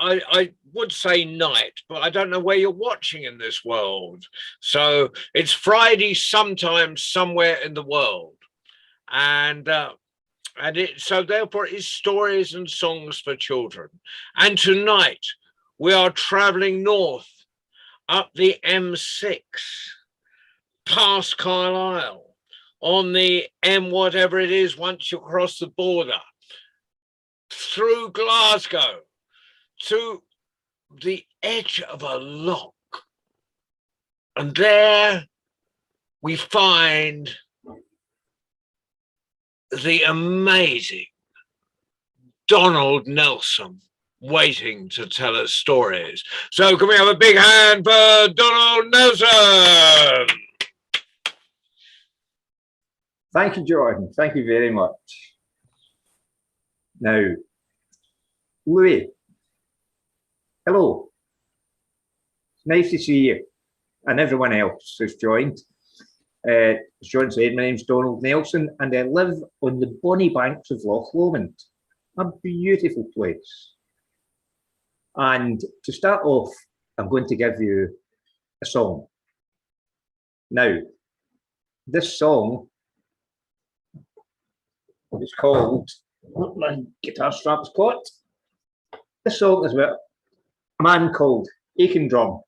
I would say night, but I don't know where you're watching in this world. So it's Friday sometime somewhere in the world. And so therefore it is stories and songs for children. And tonight we are traveling north up the M6 past Carlisle on the M whatever it is once you cross the border, through Glasgow to the edge of a loch. And there we find the amazing Donald Nelson waiting to tell us stories. So can we have a big hand for Donald Nelson? Thank you, Jordan. Thank you very much. Now, Louis, hello. It's nice to see you and everyone else who's joined. As John said, my name's Donald Nelson and I live on the bonny banks of Loch Lomond, a beautiful place. And to start off, I'm going to give you a song. Now, this song is called, my guitar strap's caught. This song is about a man called Aching Drum.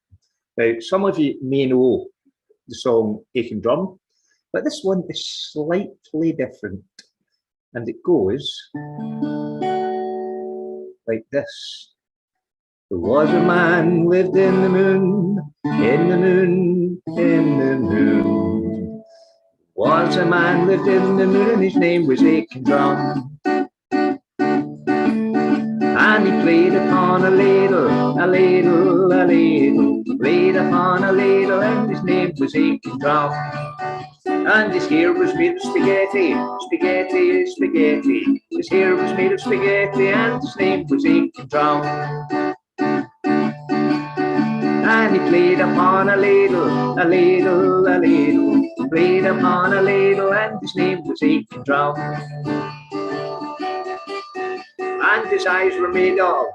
Now, some of you may know the song Aching Drum, but this one is slightly different. And it goes like this. There was a man lived in the moon, in the moon, in the moon. Was a man lived in the moon and his name was Aching Drum. And he played upon a ladle, a ladle, a ladle. Played upon a ladle and his name was Aching Drum. And his hair was made of spaghetti, spaghetti, spaghetti. His hair was made of spaghetti and his name was Aching Drum. And he played upon a ladle, a ladle, a ladle. Played upon a ladle and his name was Aching Drum. And his eyes were made of.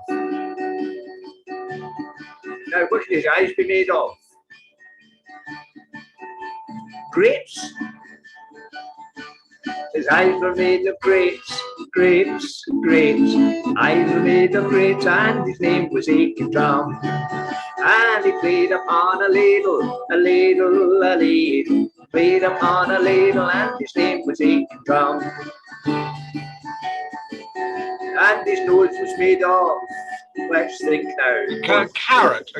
Now what should his eyes be made of? Grapes. His eyes were made of grapes, grapes, grapes. Eyes were made of grapes and his name was Aching Drum. And he played upon a ladle, a ladle, a ladle. Played upon a ladle and his name was Aching Drum. And his nose was made of, let's think now. A carrot,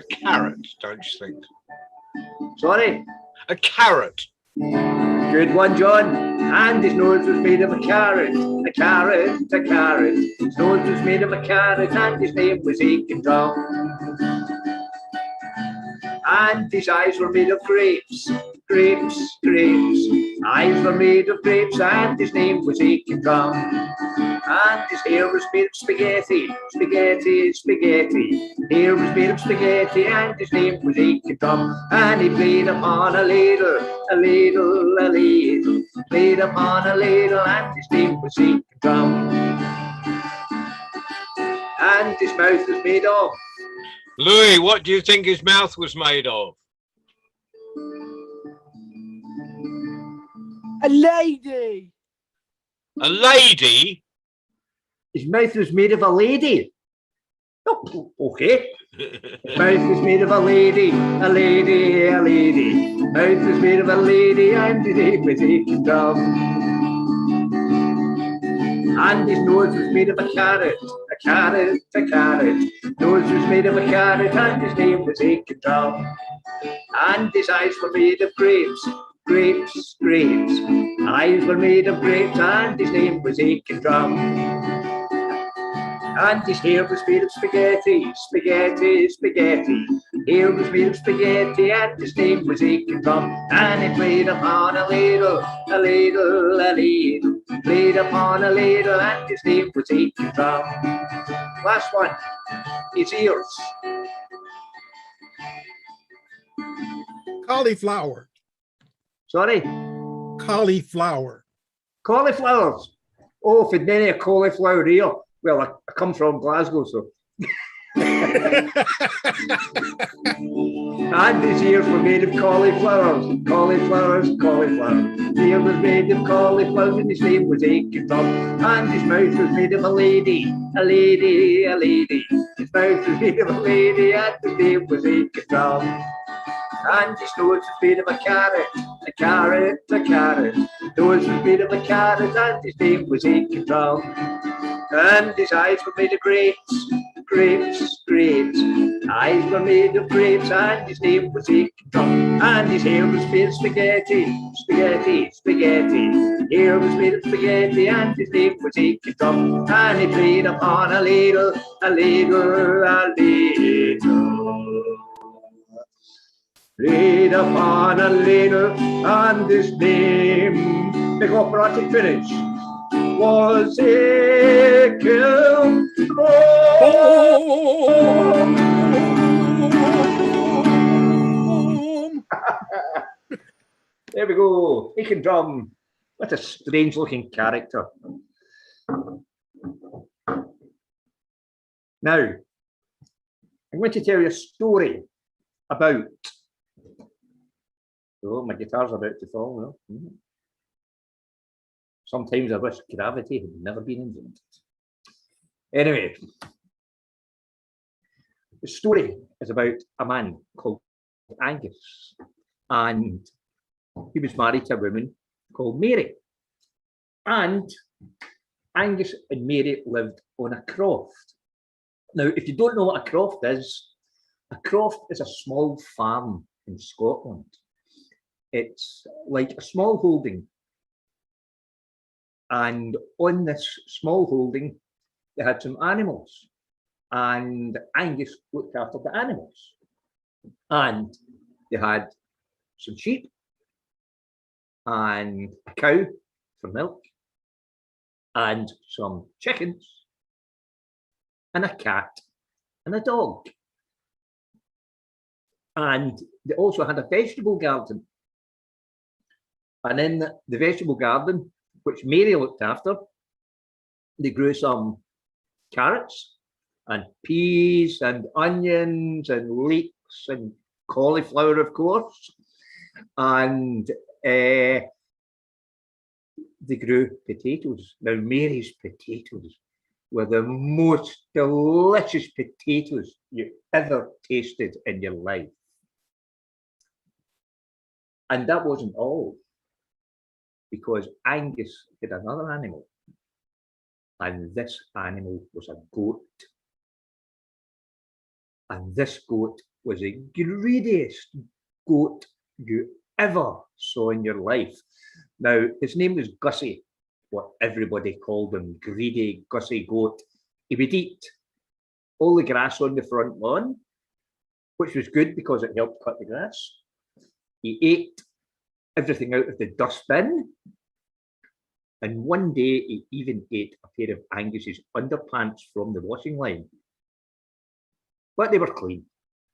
don't you think? Sorry? A carrot. Good one, John. And his nose was made of a carrot, a carrot, a carrot. His nose was made of a carrot and his name was Aching Drum. And his eyes were made of grapes, grapes, grapes. Eyes were made of grapes and his name was Aching Drum. And his hair was made of spaghetti, spaghetti, spaghetti. Hair was made of spaghetti and his name was Aching Drum. And he played upon a ladle, a ladle, a ladle. Played upon a ladle and his name was Aching Drum. And his mouth was made of. Louis, what do you think his mouth was made of? A lady. A lady? His mouth was made of a lady. Oh, okay. His mouth was made of a lady, a lady, a lady. Mouth was made of a lady and his name was Aching Drum. And his nose was made of a carrot, a carrot, a carrot. Nose was made of a carrot and his name was Aching Drum. And his eyes were made of grapes, grapes, grapes. Eyes were made of grapes and his name was Aching Drum. And his hair was made of spaghetti, spaghetti, spaghetti. Hair was made of spaghetti and his name was Aching Drum. And he played upon a ladle, a ladle, a ladle. Played upon a ladle and his name was Aching Drum. Last one, his ears. Cauliflower. Sorry? Cauliflower. Cauliflowers. Oh, if it many a cauliflower ear. Well, I come from Glasgow, so. And his ears were made of cauliflowers, cauliflowers, cauliflowers. His ear was made of cauliflowers and his name was Aiken Drum. And his mouth was made of a lady, a lady, a lady. His mouth was made of a lady and his name was Aiken Drum. And his nose was made of a carrot, a carrot, a carrot. His nose was made of a carrot and his name was Aiken Drum. And his eyes were made of grapes, grapes, grapes. Eyes were made of grapes and his name was Aiken Drum. And his hair was made of spaghetti, spaghetti, spaghetti. His hair was made of spaghetti and his name was Aiken Drum. And he played upon a ladle, a ladle, a ladle. Played upon a ladle and his name, big operatic finish, was Aiken Drum. There we go, Aiken Drum. What a strange looking character. Now, I'm going to tell you a story about, oh, my guitar's about to fall now. Sometimes I wish gravity had never been invented. Anyway, the story is about a man called Angus, and he was married to a woman called Mary. And Angus and Mary lived on a croft. Now, if you don't know what a croft is a small farm in Scotland. It's like a small holding. And on this small holding, they had some animals. And Angus looked after the animals. And they had some sheep and a cow for milk and some chickens and a cat and a dog. And they also had a vegetable garden. And in the vegetable garden, which Mary looked after, they grew some carrots and peas and onions and leeks and cauliflower, of course. And they grew potatoes. Now, Mary's potatoes were the most delicious potatoes you ever tasted in your life. And that wasn't all, because Angus had another animal, and this animal was a goat. And this goat was the greediest goat you ever saw in your life. Now, his name was Gussie, what everybody called him, greedy Gussie goat. He would eat all the grass on the front lawn, which was good because it helped cut the grass. He ate everything out of the dustbin. And one day he even ate a pair of Angus's underpants from the washing line. But they were clean,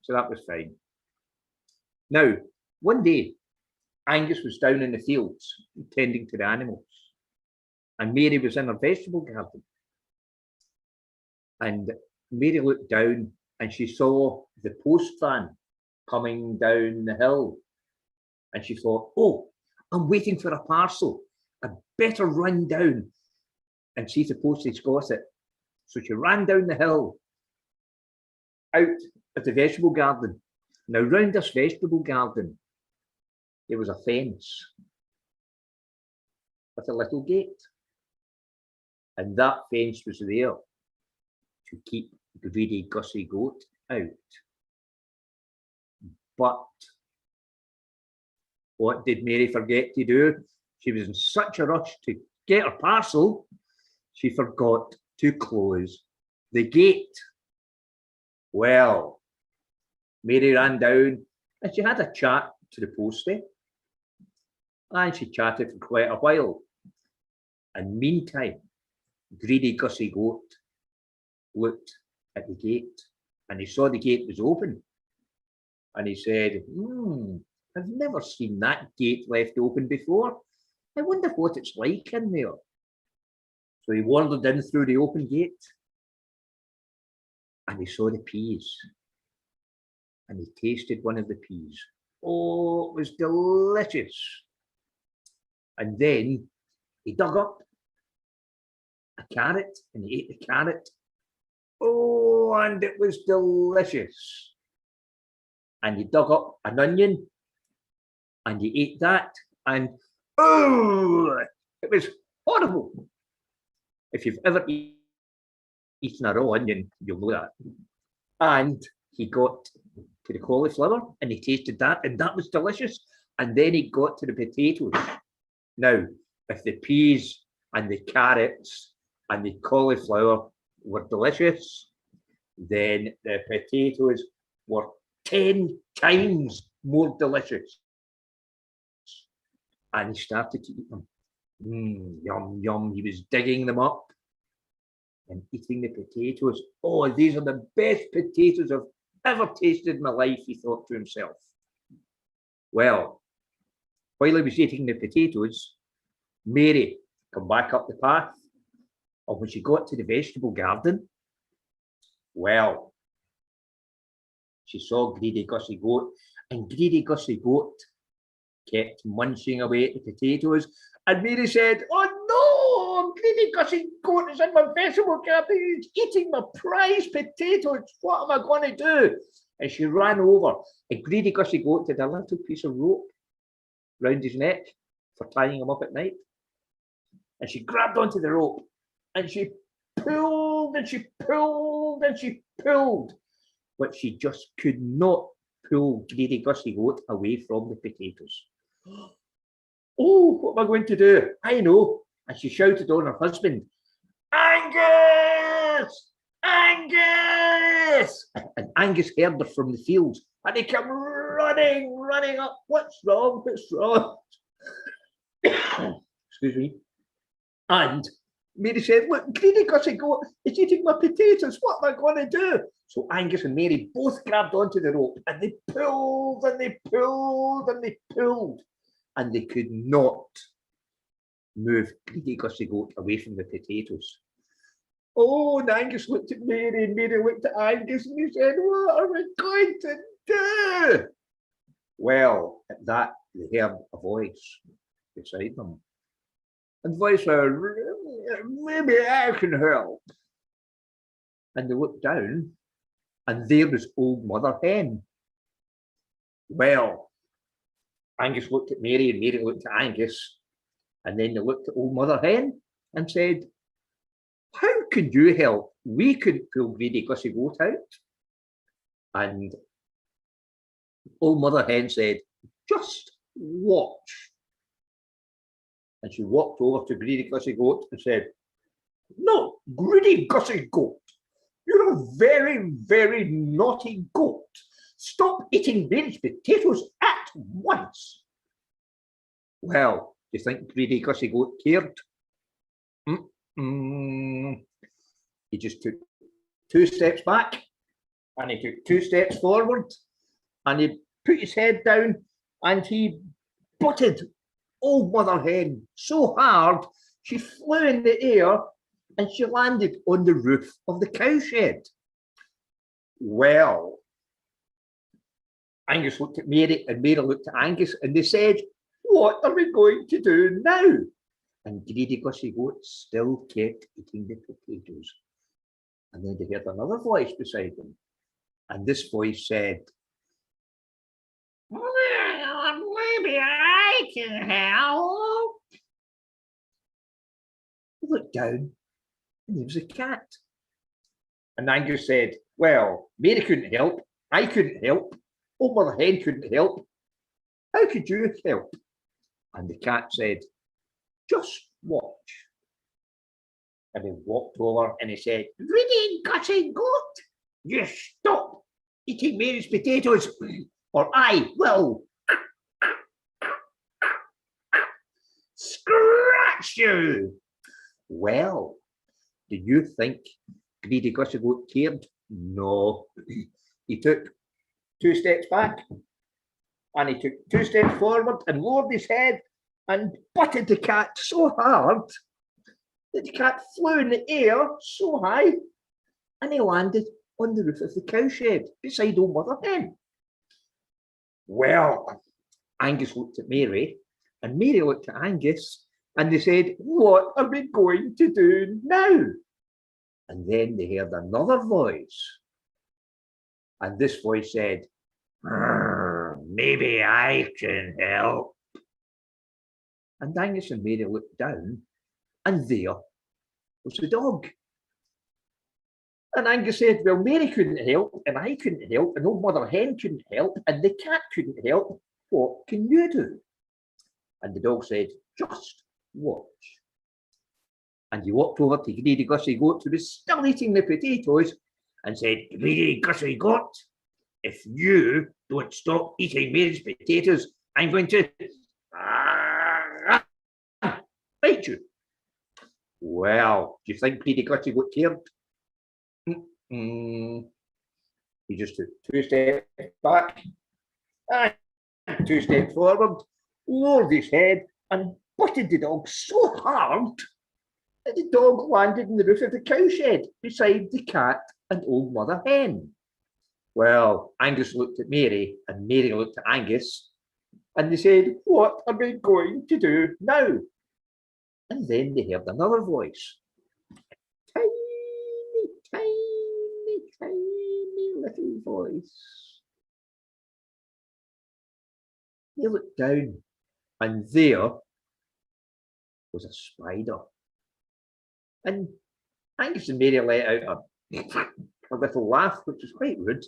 so that was fine. Now, one day, Angus was down in the fields tending to the animals, and Mary was in her vegetable garden. And Mary looked down and she saw the post van coming down the hill. And she thought, oh, I'm waiting for a parcel. I better run down and see if the postage got it. So she ran down the hill out of the vegetable garden. Now, round this vegetable garden, there was a fence with a little gate. And that fence was there to keep greedy Gussie goat out. But what did Mary forget to do? She was in such a rush to get her parcel, she forgot to close the gate. Well, Mary ran down and she had a chat to the postie. And she chatted for quite a while. And meantime, greedy Gussie goat looked at the gate and he saw the gate was open. And he said, I've never seen that gate left open before. I wonder what it's like in there. So he wandered in through the open gate. and he saw the peas, and he tasted one of the peas. Oh, it was delicious. And then he dug up a carrot and he ate the carrot. Oh, and it was delicious. And he dug up an onion and he ate that, and oh, it was horrible. If you've ever eaten a raw onion, you'll know that. And he got to the cauliflower and he tasted that, and that was delicious. And then he got to the potatoes. Now, if the peas and the carrots and the cauliflower were delicious, then the potatoes were 10 times more delicious. And he started to eat them. Yum, yum. He was digging them up and eating the potatoes. Oh, these are the best potatoes I've ever tasted in my life, he thought to himself. Well, while he was eating the potatoes, Mary come back up the path. And when she got to the vegetable garden, well, she saw Greedy Gussie Goat, and Greedy Gussie Goat kept munching away at the potatoes. And Mary said, "Oh no, Greedy Gussie Goat is in my vegetable garden. He's eating my prize potatoes. What am I going to do?" And she ran over, and Greedy Gussie Goat had a little piece of rope round his neck for tying him up at night. And she grabbed onto the rope, and she pulled, and she pulled, and she pulled. But she just could not pull Greedy Gussie Goat away from the potatoes. "Oh, what am I going to do? I know." And she shouted on her husband, "Angus! Angus!" And Angus heard her from the fields, and he came running up. "What's wrong? What's wrong?" Excuse me. And Mary said, "Look, Greedy Gussie Goat is eating my potatoes. What am I going to do?" So Angus and Mary both grabbed onto the rope, and they pulled and they pulled and they pulled, and they could not move Greedy Gussie Goat away from the potatoes. Oh, and Angus looked at Mary, and Mary looked at Angus, and he said, "What are we going to do?" Well, at that, they heard a voice beside them. And the voice said, "Maybe I can help." And they looked down, and there was Old Mother Hen. Well, Angus looked at Mary, and Mary looked at Angus, and then they looked at Old Mother Hen and said, "How can you help? We couldn't pull Greedy Gussie Goat out." And Old Mother Hen said, "Just watch." And she walked over to Greedy Gussie Goat and said, "No, Greedy Gussie Goat, you're a very, very naughty goat. Stop eating Mary's potatoes at once." Well, do you think Greedy Gussie Goat cared? He just took 2 steps back, and he took 2 steps forward, and he put his head down, and he butted Old Mother Hen so hard she flew in the air, and she landed on the roof of the cowshed. Well, Angus looked at Mary, and Mary looked at Angus, and they said, "What are we going to do now?" And Greedy Gussie Goat still kept eating the potatoes. And then they heard another voice beside them, and this voice said, "Well, maybe I can help." He looked down, and there was a cat. And Angus said, "Well, Mary couldn't help, I couldn't help, Old Mother Hen couldn't help. How could you help?" And the cat said, "Just watch." And he walked over and he said, "Greedy Gussie Goat, you stop eating Mary's potatoes, or I will scratch you." Well, do you think Greedy Gussie Goat cared? No. He took 2 steps back, and he took 2 steps forward and lowered his head and butted the cat so hard that the cat flew in the air so high, and he landed on the roof of the cowshed beside old Mother Hen. Well, Angus looked at Mary, and Mary looked at Angus, and they said, what are we going to do now? And then they heard another voice. And this voice said, maybe I can help. And Angus and Mary looked down, and there was the dog. And Angus said, well, Mary couldn't help, and I couldn't help, and old Mother Hen couldn't help, and the cat couldn't help. What can you do? And the dog said, just watch. And he walked over to Greedy Gussie Goat, who was still eating the potatoes, and said, Greedy Gussie Goat, if you don't stop eating Mary's potatoes, I'm going to bite you. Well, do you think Greedy Gussie Goat cared? He just took 2 steps back and 2 steps forward, lowered his head and butted the dog so hard that the dog landed in the roof of the cowshed beside the cat and old Mother Hen. Well, Angus looked at Mary and Mary looked at Angus, and they said, what are we going to do now? And then they heard another voice. Tiny, tiny, tiny little voice. They looked down, and there was a spider. And Angus and Mary let out a little laugh, which was quite rude.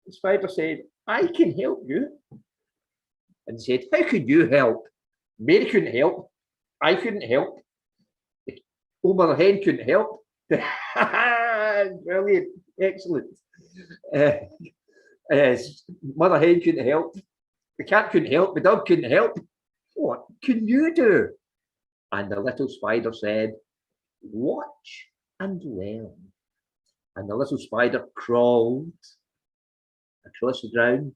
The spider said, I can help you. And he said, how could you help? Mary couldn't help. I couldn't help. Old Mother Hen couldn't help. Brilliant. Excellent. Mother Hen couldn't help. The cat couldn't help. The dog couldn't help. What can you do? And the little spider said, watch and learn. And the little spider crawled across the ground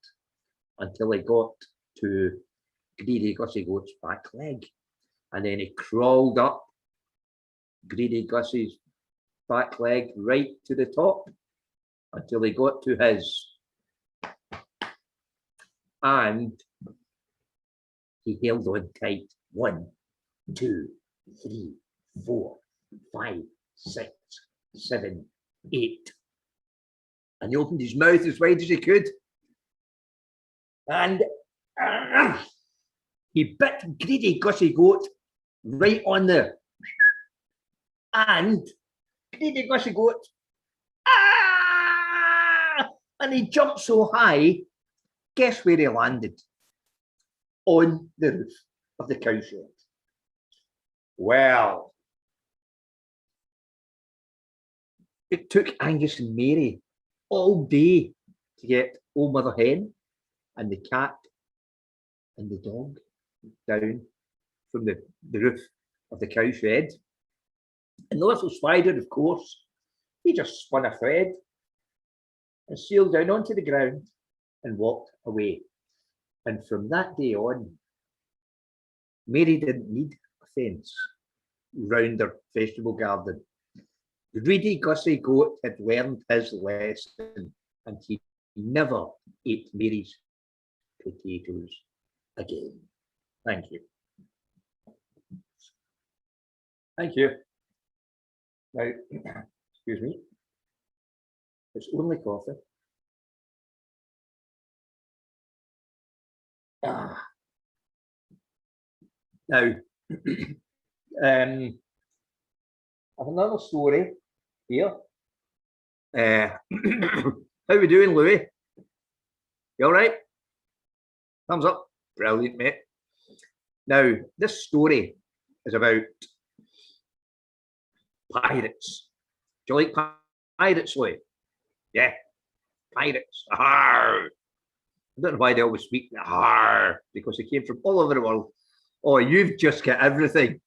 until he got to Greedy Gussie Goat's back leg. And then he crawled up Greedy Gussie's back leg right to the top until he got to his. And he held on tight. 1, 2, 3, 4, 5, 6, 7, 8. And he opened his mouth as wide as he could. And he bit Greedy Gussie Goat right on there. And Greedy Gussie Goat, and he jumped so high, guess where he landed? On the roof of the cowshed. Well, it took Angus and Mary all day to get old Mother Hen and the cat and the dog down from the roof of the cowshed. And the little spider, of course, he just spun a thread and sailed down onto the ground and walked away. And from that day on, Mary didn't need a fence round her vegetable garden. Greedy Gussie Goat had learned his lesson, and he never ate Mary's potatoes again. Thank you. Thank you. Now, excuse me. It's only coffee. Now, I have another story here. How we doing, Louis? You all right? Thumbs up. Brilliant, mate. Now, this story is about pirates. Do you like pirates, Louis? Yeah, pirates. Arr. I don't know why they always speak arr, because they came from all over the world. Oh, you've just got everything.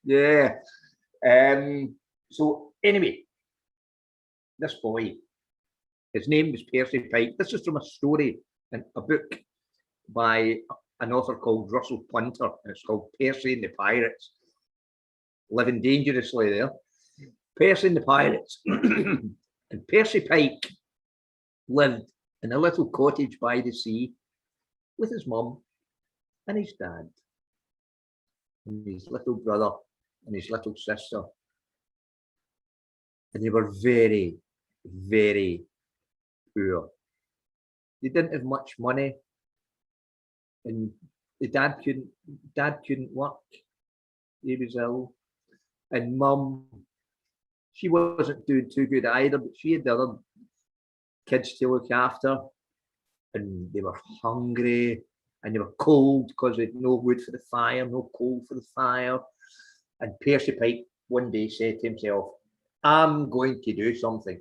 Yeah. So anyway, this boy, his name was Percy Pike. This is from a story in a book by an author called Russell Punter, and it's called Percy and the Pirates. Living dangerously there. Percy and the Pirates. And Percy Pike lived in a little cottage by the sea with his mum and his dad and his little brother and his little sister. And they were very, very poor. They didn't have much money, and the dad couldn't work. He was ill. And mum, she wasn't doing too good either, but she had the other kids to look after, and they were hungry and they were cold because they had no wood for the fire, no coal for the fire. And Percy Pike one day said to himself, I'm going to do something.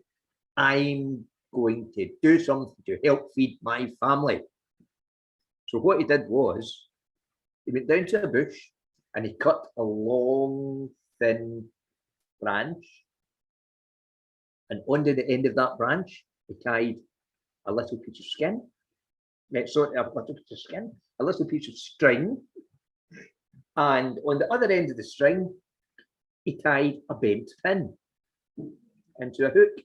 I'm going to do something to help feed my family. So what he did was, he went down to a bush and he cut a long, thin branch. And under the end of that branch, he tied a little piece of skin. Sorry, a little piece of skin, a little piece of string. And on the other end of the string, he tied a bent pin into a hook.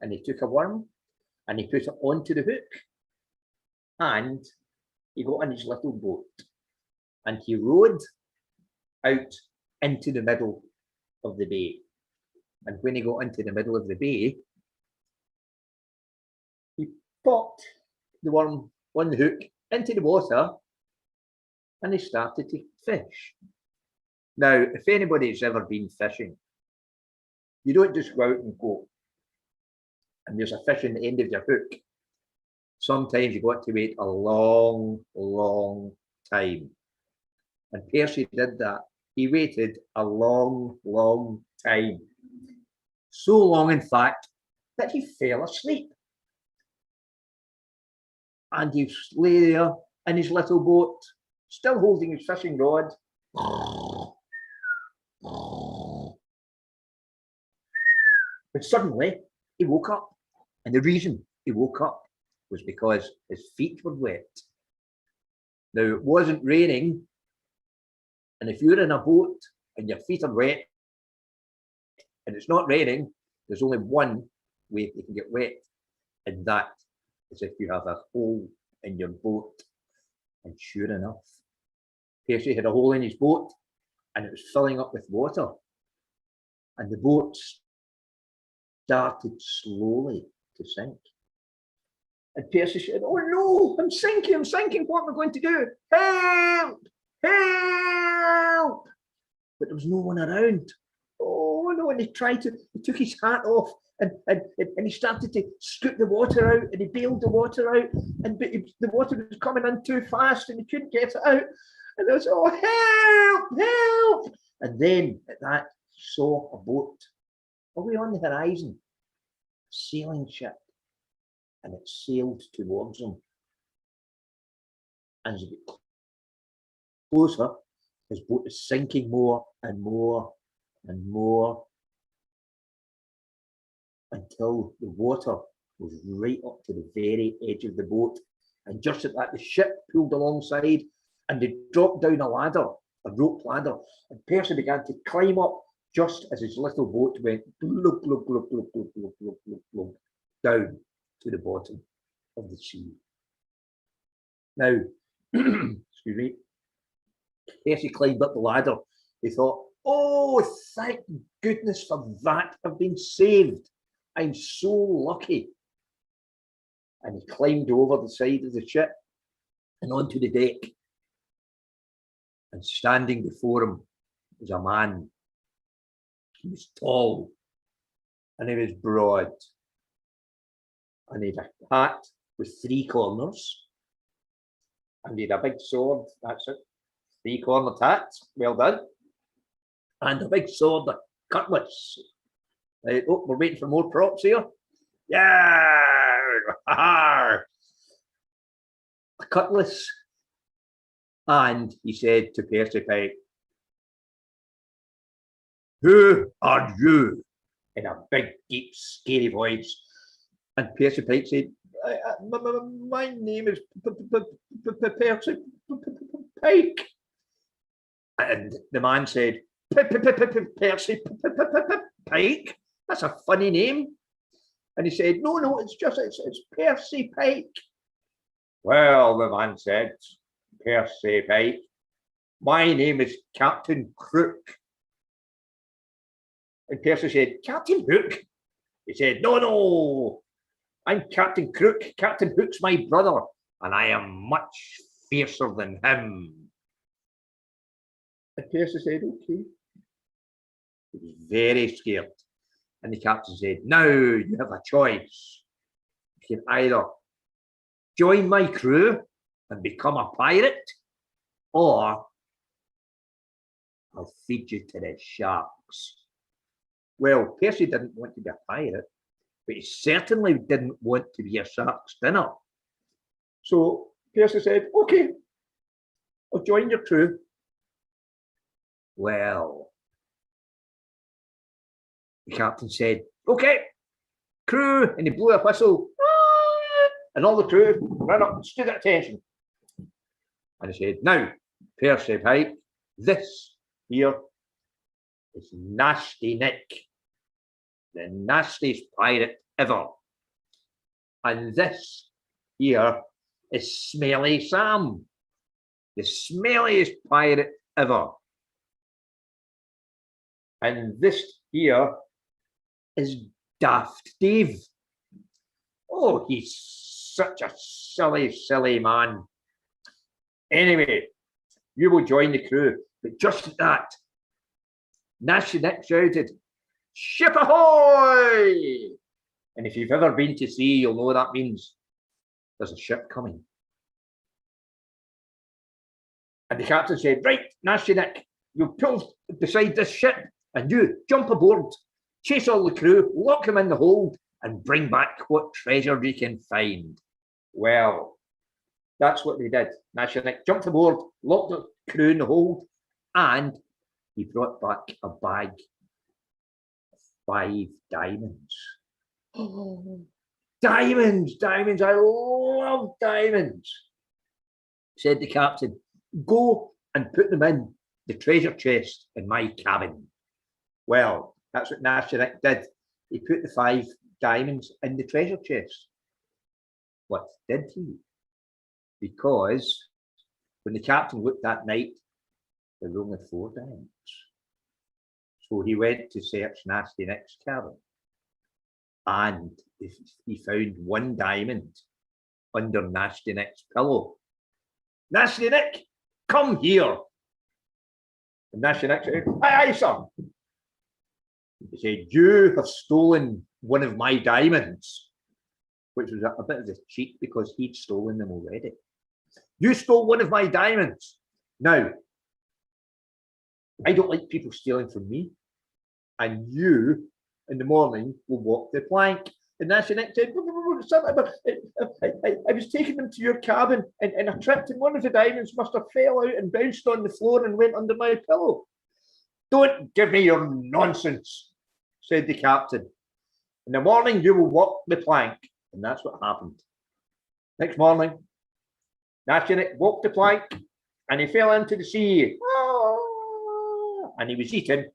And he took a worm and he put it onto the hook. And he got on his little boat and he rowed out into the middle of the bay. And when he got into the middle of the bay, he popped the worm on the hook into the water and he started to fish. Now, if anybody's ever been fishing, you don't just go out and go and there's a fish in the end of your hook. Sometimes you've got to wait a long, long time. And Percy did that. He waited a long, long time. So long, in fact, that he fell asleep. And he lay there in his little boat, still holding his fishing rod. But suddenly, he woke up. And the reason he woke up was because his feet were wet. Now, it wasn't raining. And if you're in a boat and your feet are wet and it's not raining, there's only one way they can get wet. And that is if you have a hole in your boat. And sure enough, Percy had a hole in his boat and it was filling up with water. And the boat started slowly to sink. And Percy said, oh no, I'm sinking, what am I going to do? Help, help. But there was no one around. Oh no, and he took his hat off and he started to scoop the water out and he bailed the water out and the water was coming in too fast and he couldn't get it out. And I was, oh, help, help. And then at that, he saw a boat away on the horizon, a sailing ship, and it sailed towards him. And as he got closer, his boat is sinking more and more and more until the water was right up to the very edge of the boat. And just at that, the ship pulled alongside and they dropped down a ladder, a rope ladder, and Percy began to climb up just as his little boat went glug, glug, glug, glug, glug, glug, glug, glug, glug, down to the bottom of the sea. Now, excuse me, Percy climbed up the ladder. He thought, oh, thank goodness for that. I've been saved. I'm so lucky. And he climbed over the side of the ship and onto the deck. And standing before him was a man. He was tall and he was broad. And he had a hat with 3 corners. And he had a big sword, that's it. 3-cornered hat, well done. And a big sword, a cutlass. Oh, we're waiting for more props here. Yeah, a cutlass. And he said to Percy Pike, who are you? In a big, deep, scary voice. And Percy Pike said, my name is Percy Pike. And the man said, Percy Pike? That's a funny name. And he said, no, no, it's Percy Pike. Well, the man said, Percy Pike, my name is Captain Crook. And Percy said, Captain Hook? He said, no, no, I'm Captain Crook. Captain Hook's my brother, and I am much fiercer than him. And Percy said, okay. He was very scared. And the captain said, now you have a choice. You can either join my crew and become a pirate, or I'll feed you to the sharks. Well, Percy didn't want to be a pirate, but he certainly didn't want to be a shark's dinner. So Percy said, okay, I'll join your crew. Well, the captain said, okay, crew, and he blew a whistle, and all the crew ran up and stood at attention. And he said, now, Percy Pike, this here is Nasty Nick, the nastiest pirate ever. And this here is Smelly Sam, the smelliest pirate ever. And this here is Daft Dave. Oh, he's such a silly, silly man. Anyway, you will join the crew, but just at that, Nasty Nick shouted, ship ahoy! And if you've ever been to sea, you'll know what that means. There's a ship coming. And the captain said, right, Nasty Nick, you'll pull beside this ship and you jump aboard, chase all the crew, lock them in the hold, and bring back what treasure you can find. Well, that's what they did. Nasty Nick jumped aboard, locked the crew in the hold, and he brought back a bag of 5 diamonds. Oh, diamonds, diamonds, I love diamonds, said the captain. Go and put them in the treasure chest in my cabin. Well, that's what Nasty Nick did. He put the 5 diamonds in the treasure chest. What did he? Because when the captain looked that night, there were only 4 diamonds. So he went to search Nasty Nick's cabin, and he found 1 diamond under Nasty Nick's pillow. Nasty Nick, come here. And Nasty Nick said, aye, aye, sir. He said, you have stolen one of my diamonds, which was a bit of a cheat because he'd stolen them already. You stole one of my diamonds. Now, I don't like people stealing from me, and you in the morning will walk the plank. And Nasty Nick said, I was taking them to your cabin and I tripped, and one of the diamonds must have fell out and bounced on the floor and went under my pillow. Don't give me your nonsense, said the captain. In the morning you will walk the plank. And that's what happened. Next morning, Nasty Nick walked the plank and he fell into the sea. And he was eaten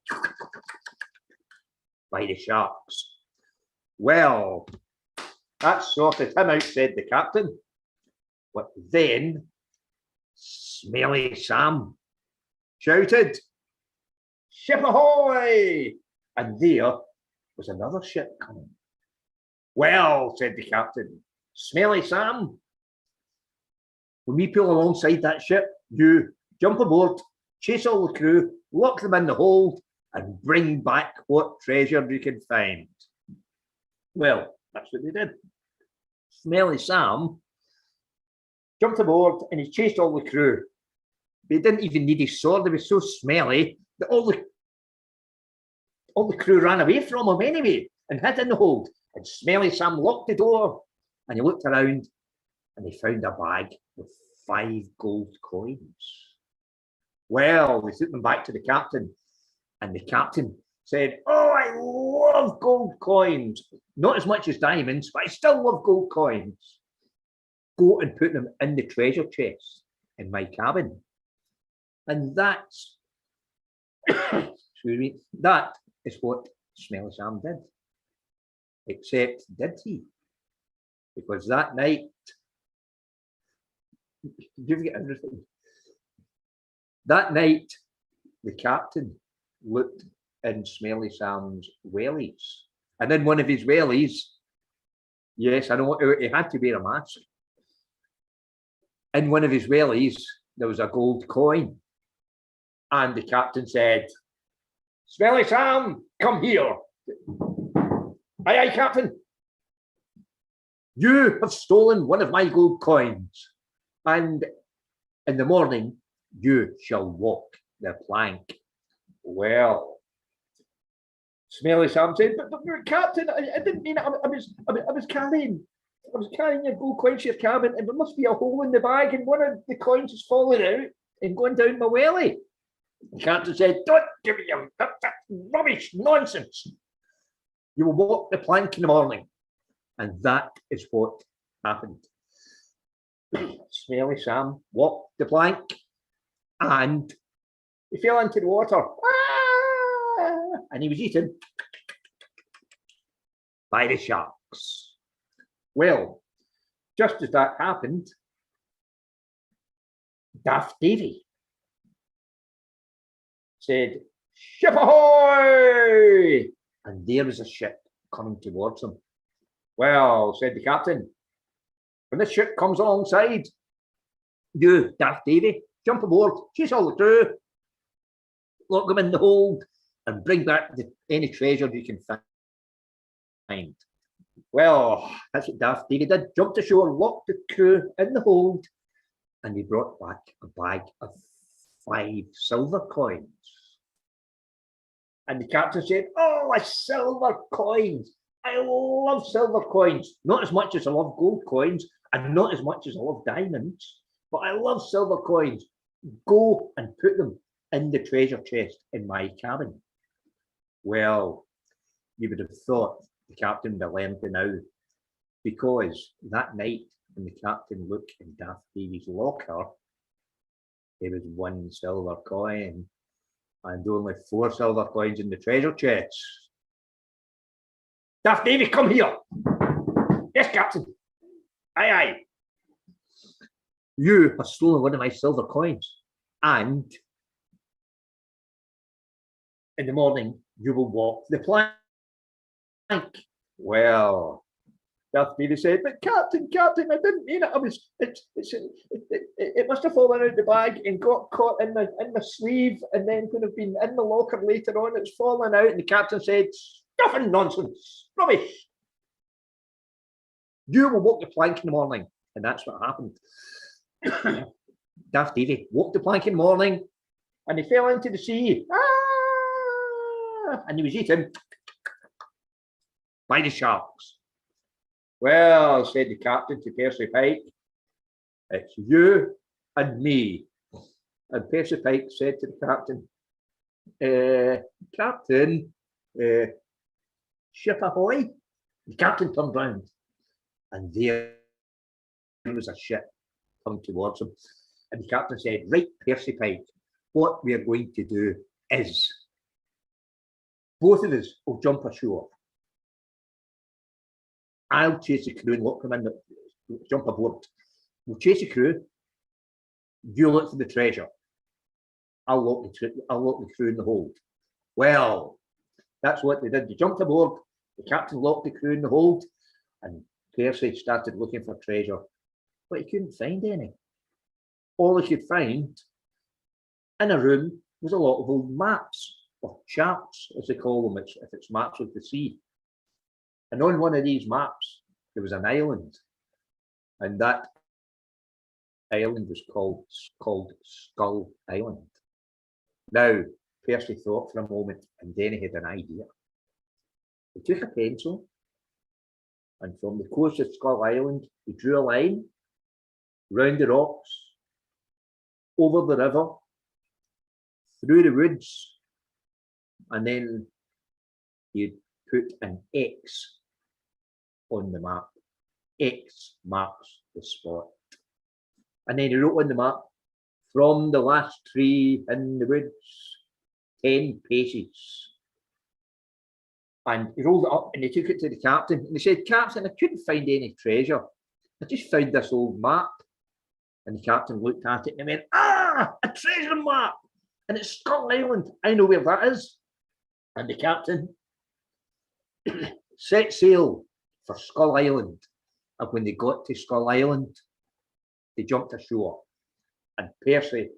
by the sharks. Well, that sorted him out, said the captain. But then Smelly Sam shouted, ship ahoy! And there was another ship coming. Well, said the captain, Smelly Sam, when we pull alongside that ship, you jump aboard, chase all the crew, lock them in the hold, and bring back what treasure you can find. Well, that's what they did. Smelly Sam jumped aboard and he chased all the crew. But he didn't even need his sword. He was so smelly that all the crew ran away from him anyway and hid in the hold. And Smelly Sam locked the door and he looked around and he found a bag with 5 gold coins. Well, they took them back to the captain, and the captain said, oh, I love gold coins. Not as much as diamonds, but I still love gold coins. Go and put them in the treasure chest in my cabin. And that's, excuse me, that is what Smelly Sam did. Except did he? Because that night, you've got everything. That night, the captain looked in Smelly Sam's wellies. And in one of his wellies, yes, I know, he had to wear a mask. In one of his wellies, there was a gold coin. And the captain said, Smelly Sam, come here. Aye, aye, captain. You have stolen one of my gold coins. And in the morning, you shall walk the plank. Well, Smelly Sam said, but Captain, I didn't mean it. I was carrying your gold coins to your cabin, and there must be a hole in the bag, and one of the coins is falling out and going down my welly. The captain said, don't give me that rubbish, nonsense. You will walk the plank in the morning. And that is what happened. Smelly Sam walked the plank and he fell into the water. And he was eaten by the sharks. Well, just as that happened, Daft Davy said, ship ahoy! And there was a ship coming towards him. Well, said the captain, when this ship comes alongside, you, Daft Davy, jump aboard, chase all the crew, lock them in the hold, and bring back any treasure you can find. Well, that's what Daft Davy did. Jumped ashore, locked the crew in the hold, and he brought back a bag of 5 silver coins. And the captain said, oh, a silver coins. I love silver coins. Not as much as I love gold coins, and not as much as I love diamonds, but I love silver coins. Go and put them in the treasure chest in my cabin. Well, you would have thought the captain would have learned it now, because that night when the captain looked in Daft Davy's locker, there was 1 silver coin and only 4 silver coins in the treasure chest. Daft Davy, come here. Yes, captain. Aye, aye. You have stolen one of my silver coins, and in the morning you will walk the plank. Well, Daft Davy said, but captain, I didn't mean it. It must have fallen out the bag and got caught in my sleeve, and then could have been in the locker later on. It's fallen out, and the captain said, stuff and nonsense, rubbish. You will walk the plank in the morning, and that's what happened. Daft Davy walked the plank in the morning, and he fell into the sea. And he was eaten by the sharks. Well, said the captain to Percy Pike, it's you and me. And Percy Pike said to the captain, Captain, ship ahoy. The captain turned round, and there was a ship coming towards him. And the captain said, right, Percy Pike, what we are going to do is both of us will jump ashore. I'll chase the crew and lock them in, jump aboard. We'll chase the crew. You look for the treasure. I'll lock the crew in the hold. Well, that's what they did. They jumped aboard. The captain locked the crew in the hold, and Percy started looking for treasure, but he couldn't find any. All he could find in a room was a lot of old maps, or charts, as they call them, if it's maps of the sea. And on one of these maps, there was an island, and that island was called Skull Island. Now, Percy thought for a moment, and then he had an idea. He took a pencil, and from the coast of Skull Island, he drew a line round the rocks, over the river, through the woods, and then he put an X on the map. X marks the spot. And then he wrote on the map, from the last tree in the woods, 10 paces. And he rolled it up and he took it to the captain. And he said, Captain, I couldn't find any treasure. I just found this old map. And the captain looked at it and he went, ah, a treasure map. And it's Skull Island. I know where that is. And the captain set sail for Skull Island. And when they got to Skull Island, they jumped ashore. And Percy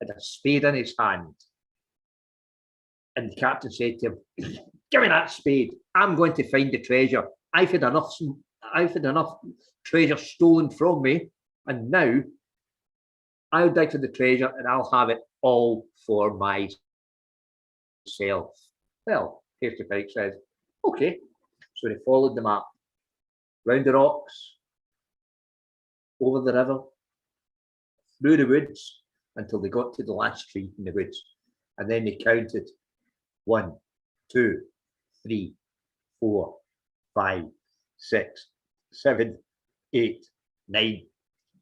had a spade in his hand. And the captain said to him, give me that spade. I'm going to find the treasure. I've had enough treasure stolen from me. And now I'll dig for the treasure and I'll have it all for myself. Well, Percy Pike says, okay. So they followed the map, round the rocks, over the river, through the woods, until they got to the last tree in the woods. And then they counted 1, 2, 3, 4, 5, 6, 7, 8, 9,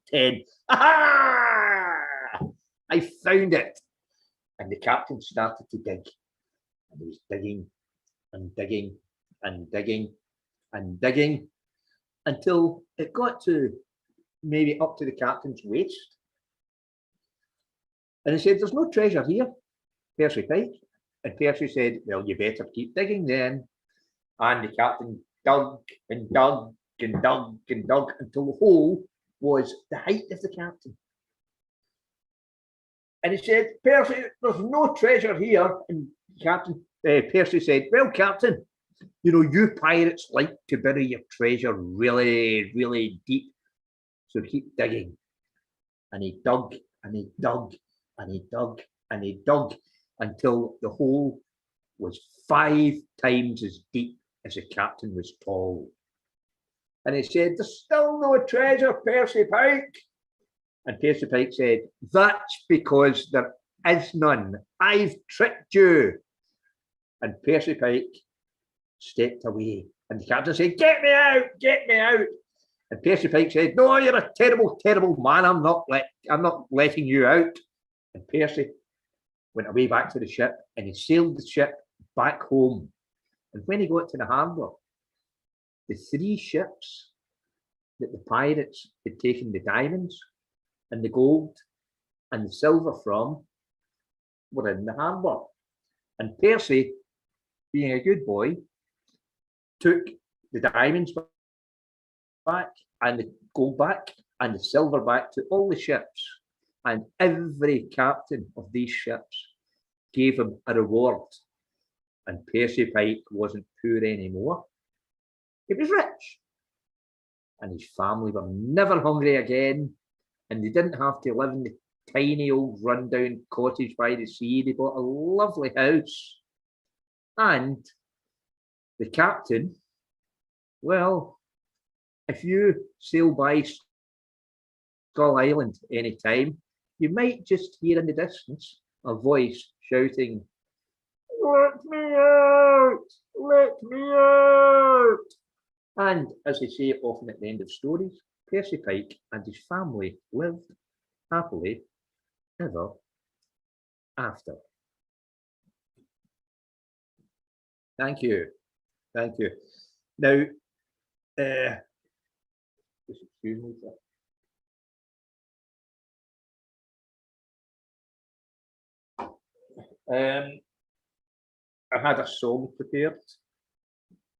10. Aha! I found it. And the captain started to dig. And he was digging and digging and digging and digging until it got to maybe up to the captain's waist. And he said, there's no treasure here, Percy Pike. And Percy said, well, you better keep digging then. And the captain dug and dug and dug and dug until the hole was the height of the captain. And he said, Percy, there's no treasure here. And Percy said, well, Captain, you know, you pirates like to bury your treasure really, really deep. So keep digging. And he dug and he dug and he dug and he dug until the hole was 5 times as deep as the captain was tall. And he said, there's still no treasure, Percy Pike. And Percy Pike said, that's because there is none. I've tricked you. And Percy Pike stepped away. And the captain said, get me out, get me out. And Percy Pike said, no, you're a terrible, terrible man. I'm not letting you out. And Percy went away back to the ship and he sailed the ship back home. And when he got to the harbour, the 3 ships that the pirates had taken the diamonds and the gold and the silver from were in the harbour. And Percy, being a good boy, took the diamonds back and the gold back and the silver back to all the ships. And every captain of these ships gave him a reward. And Percy Pike wasn't poor anymore. He was rich. And his family were never hungry again. And they didn't have to live in the tiny old rundown cottage by the sea. They bought a lovely house. And the captain, well, if you sail by Skull Island any time, you might just hear in the distance a voice shouting, let me out, let me out. And as they say often at the end of stories, Percy Pike and his family lived happily ever after. Thank you. Thank you. Now, just excuse me. I had a song prepared,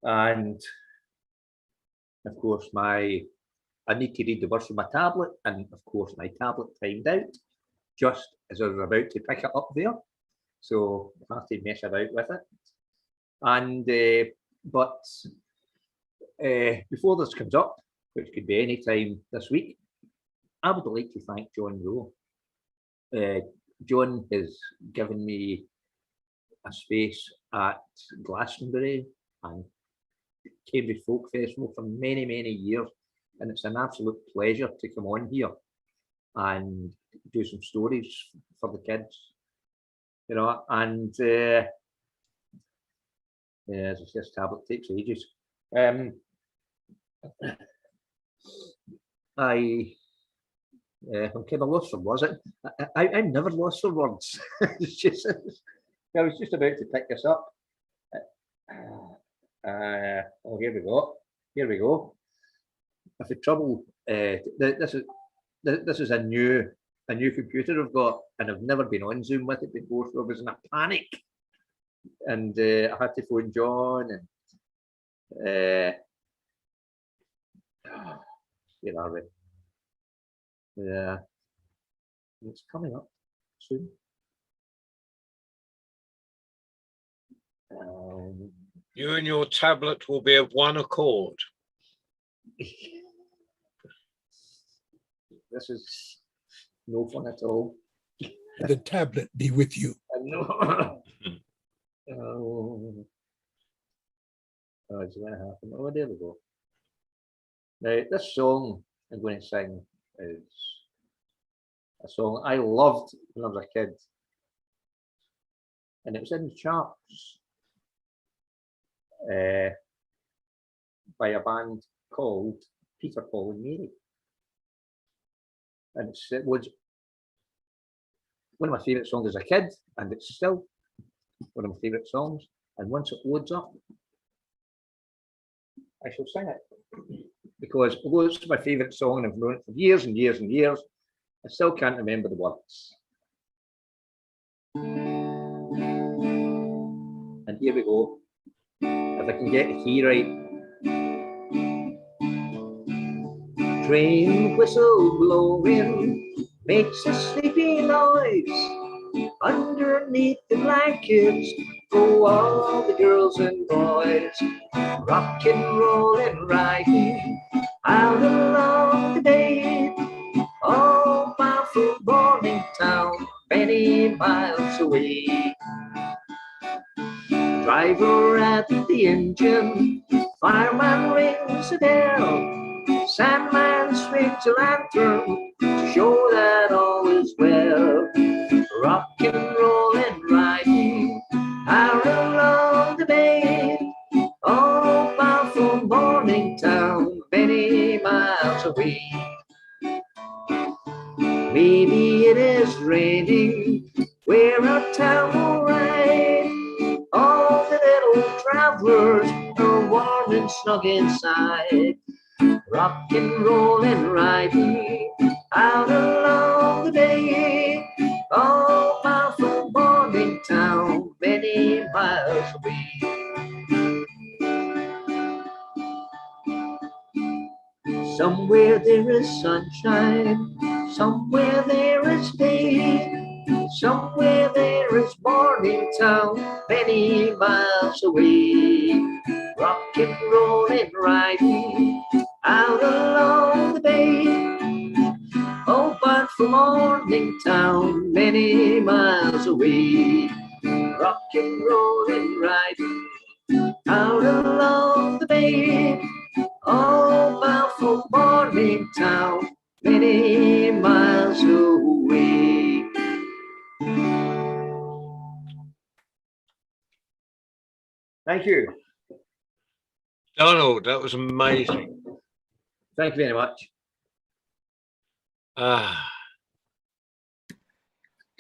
and of course I need to read the words from my tablet, and of course my tablet timed out just as I was about to pick it up there, so I have to mess about with it. And but before this comes up, which could be any time this week, I would like to thank John Rowe. John has given me a space at Glastonbury and Cambridge Folk Festival for many, many years, and it's an absolute pleasure to come on here and do some stories for the kids, you know. And as I say, this tablet takes ages. I'm kind of lost for words. I'm never lost for words. It's just, I was just about to pick this up. Oh, here we go. Here we go. I've had trouble. This is a new computer I've got, and I've never been on Zoom with it before, so I was in a panic, and I had to phone John, and where are we? Yeah, it's coming up soon. You and your tablet will be of one accord. This is no fun at all. The tablet be with you. I know. Oh, it's gonna happen. Oh, there we go. Now, this song I'm going to sing is a song I loved when I was a kid, and it was in the charts by a band called Peter, Paul and Mary, and it was one of my favourite songs as a kid, and it's still one of my favourite songs. And once it loads up, I shall sing it, because although it's my favourite song and I've known it for years and years and years, I still can't remember the words. And here we go. If I can get the key right. Train whistle blowing makes a sleepy noise. Underneath the blankets go all the girls and boys, rock and roll and riding out along the day, all bound for Morningtown, many miles away. Driver at the engine, fireman rings the bell, Sandman swings a lantern to show that all is well. Rock and roll and riding out along the bay, all bound for Morningtown, many miles away. Maybe it is raining where our town will ride. All the little travelers are warm and snug inside. Rock and roll and riding out along the bay, all bound for Morningtown, many miles away. Somewhere there is sunshine, somewhere there is day, somewhere there is Morningtown, many miles away. Rock and roll and riding out along the bay, oh, but from Morningtown, many miles away. Rock and roll and riding out along the bay, oh, bound for Morningtown, many miles away. Thank you. Donald, that was amazing. Thank you very much.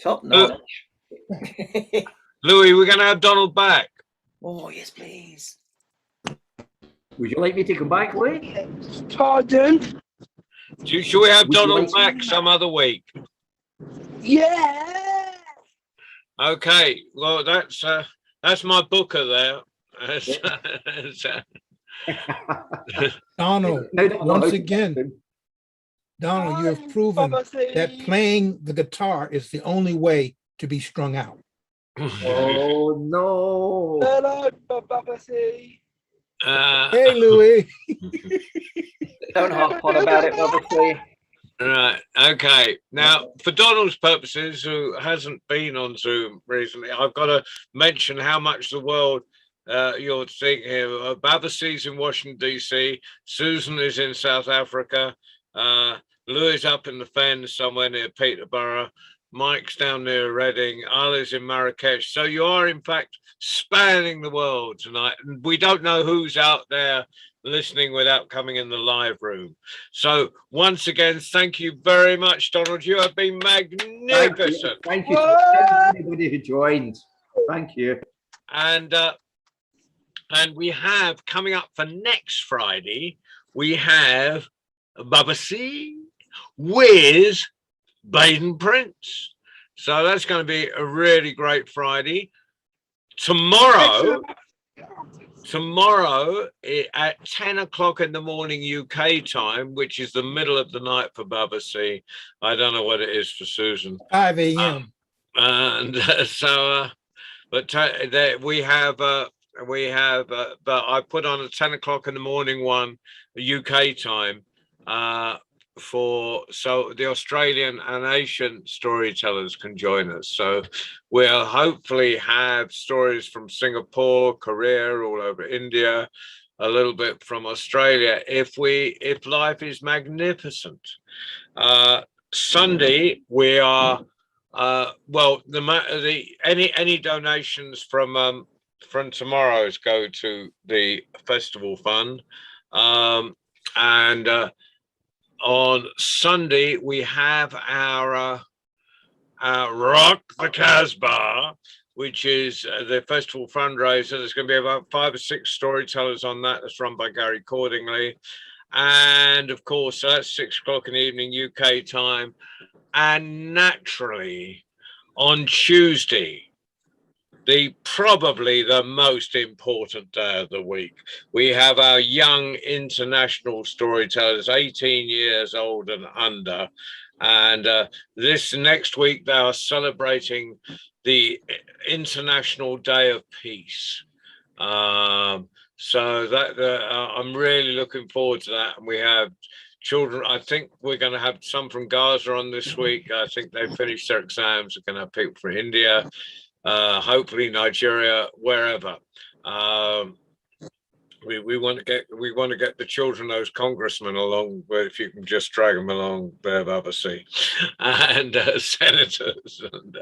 Top notch. Louis, we're going to have Donald back. Oh, yes, please. Would you like me to come back, Lee? Pardon? Should we have Would you Donald like back some other week? Yeah. Okay, well, that's my booker there. Donald, once again, Donald, you have proven that playing the guitar is the only way to be strung out. Oh, no. Hello, Baba C. Hey, Louis. Don't hop on about it, obviously. Right, okay. Now, for Donald's purposes, who hasn't been on Zoom recently, I've got to mention how much the world you're seeing here. Babasee's in Washington, D.C. Susan is in South Africa. Louis is up in the Fens somewhere near Peterborough. Mike's down near Reading. Ali's in Marrakesh. So you are, in fact, spanning the world tonight. And we don't know who's out there listening without coming in the live room. So once again, thank you very much, Donald. You have been magnificent. Thank you to everybody who joined. Thank you. And And we have coming up for next Friday, we have Babasi with Baden Prince. So that's going to be a really great Friday. Tomorrow at 10 o'clock in the morning UK time, which is the middle of the night for Babasi. I don't know what it is for Susan. 5 a.m. And but I put on a 10 o'clock in the morning one, UK time, so the Australian and Asian storytellers can join us. So we'll hopefully have stories from Singapore, Korea, all over India, a little bit from Australia, if life is magnificent. Sunday we are any donations from tomorrow's go to the festival fund, and on Sunday we have our Rock the Casbah, which is the festival fundraiser. There's going to be about 5 or 6 storytellers on that. That's run by Gary Cordingley, and of course that's 6 o'clock in the evening UK time. And naturally, on Tuesday, probably the most important day of the week, we have our young international storytellers, 18 years old and under. And this next week, they are celebrating the International Day of Peace. So that I'm really looking forward to that. And we have children. I think we're going to have some from Gaza on this week. I think they've finished their exams. We're going to have people from India, hopefully Nigeria, wherever. We want to get the children, those congressmen along, but if you can just drag them along, obviously, and senators, and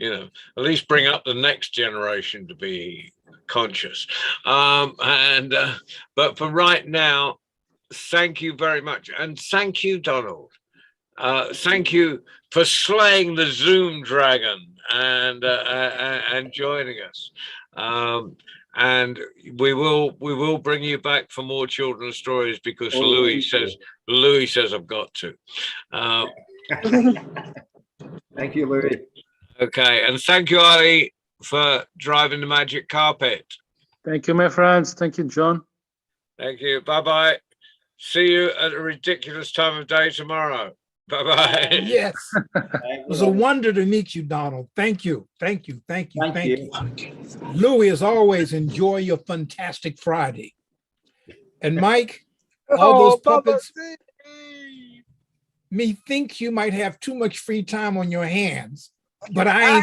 at least bring up the next generation to be conscious. But for right now, thank you very much. And thank you, Donald. Thank you for slaying the Zoom dragon and joining us. And we will bring you back for more children's stories because Louis says I've got to. Thank you, Louis. Okay, and thank you, Ali, for driving the magic carpet. Thank you, my friends. Thank you, John. Thank you. Bye-bye. See you at a ridiculous time of day tomorrow. Bye-bye. Yes. It was a wonder to meet you, Donald. Thank you. Thank you. Thank you. Thank you. Louis, as always, enjoy your fantastic Friday. And Mike, all those puppets, me think you might have too much free time on your hands, but I ain't